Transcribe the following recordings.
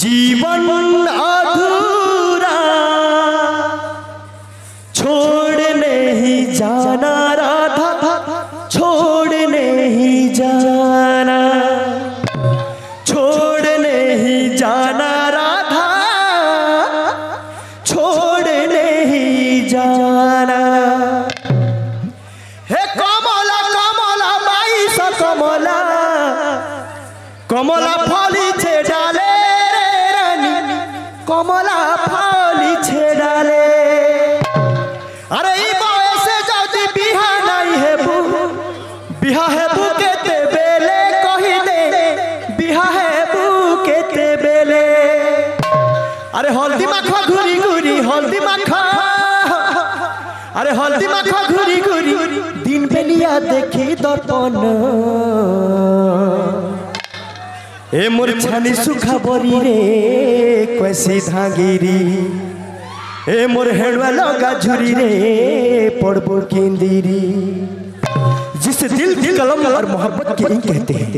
जीवन अधूरा छोड़ नहीं जाना राधा, छोड़ नहीं जाना, छोड़ नहीं जाना राधा, छोड़ नहीं जाना। हे कमला कमला बाई सा कमला, कमला फली छे डाले रानी, कमला फली छे डाले। अरे ई बयसे जदी बिहा नहीं हेबू, बिहा हेबू केते बेले कहि दे, बिहा हेबू केते बेले। अरे हल्दी माखा घुरी घुरी हल्दी माखा, अरे हल्दी माखा घुरी घुरी दिन बेलिया देखी दर्पण। ए मोर छानी सुखा बरी रे कैसी धागिरी, ए मोर हेड़वा लगा झुरी रे पड़बो केंदीरी। जिस दिल की कलम और मोहब्बत के इंक कहते हैं,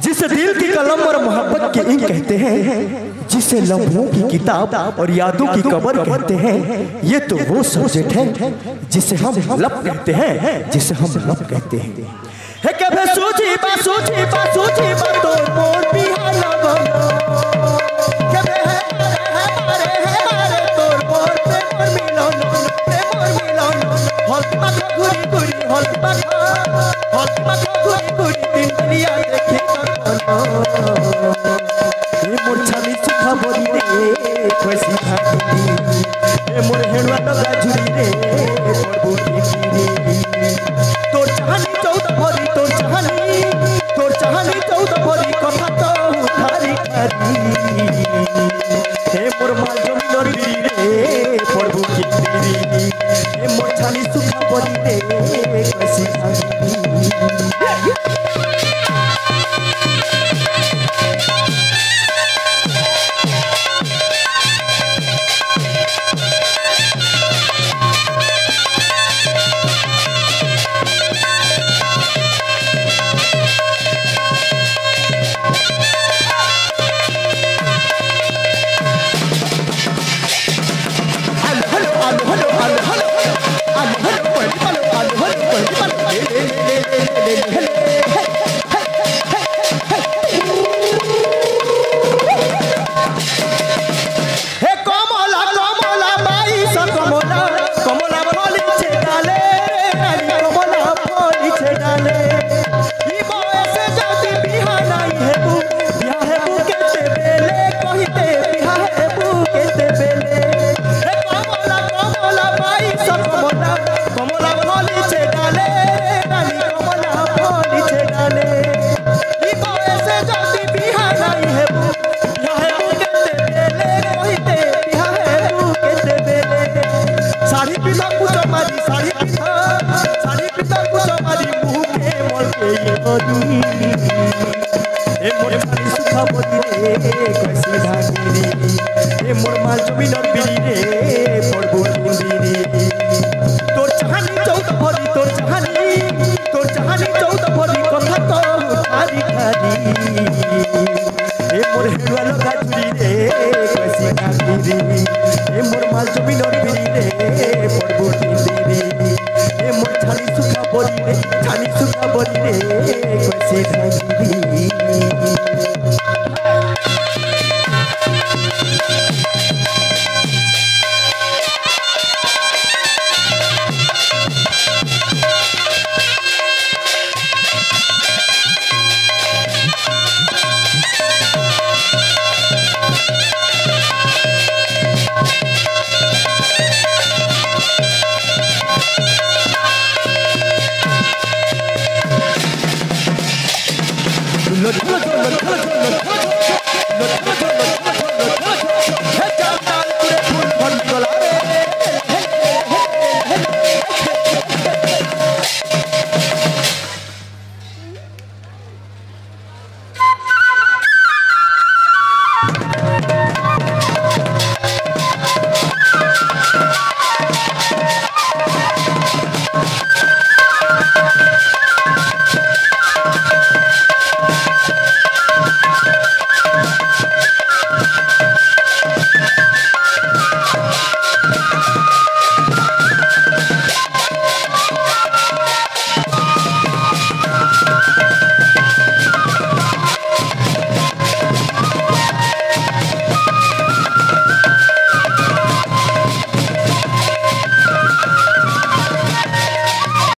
जिस दिल की कलम और मोहब्बत के इंक कहते हैं, जिसे लम्हों की किताब और यादों की कबर कहते हैं, ये तो वो सब्जेक्ट है जिसे हम लब कहते हैं, जिसे हम लब कहते हैं। हे कबे सूझी बा सूझी बा सूझी बा तो मोर बिहा लगन, कबे है मारे तोर मोर पे मोर मिलन, पे मोर मिलन। हल्दी माखा घुरी घुरी हल्दी माखा घुरी घुरी दिन दुनिया देखी दर्पण। ए मोर छानी सुखा बरी रे कैसी धागिरी, ए मोर हेड़वा लगा झुरी रे पड़बो केंदीरी। तोर चाहनी चौदह भरी, तोर चाहनी चौदह भरी कथा तो थारी थारी। हे मोर माल जमीनर बिरी रे पड़बो केंदीरी, हे मोर छानी सुखा बरी रे कैसी धागिरी। ए मोर छानी सुखा बरी रे कैसी धागिरी, ए मोर माल जमीनर बिरी रे पड़बो केंदीरी। तोर चाहनी चौदह भरी, तोर चाहनी चौदह भरी कथा तो थारी थारी। ए मोर हेड़वा लगा झुरी रे कैसी धागिरी, ए मोर माल जमीनर बिरी रे पड़बो केंदीरी। ए मोर छानी सुखा बरी रे, छानी सुखा बरी रे कैसी धागिरी। Look,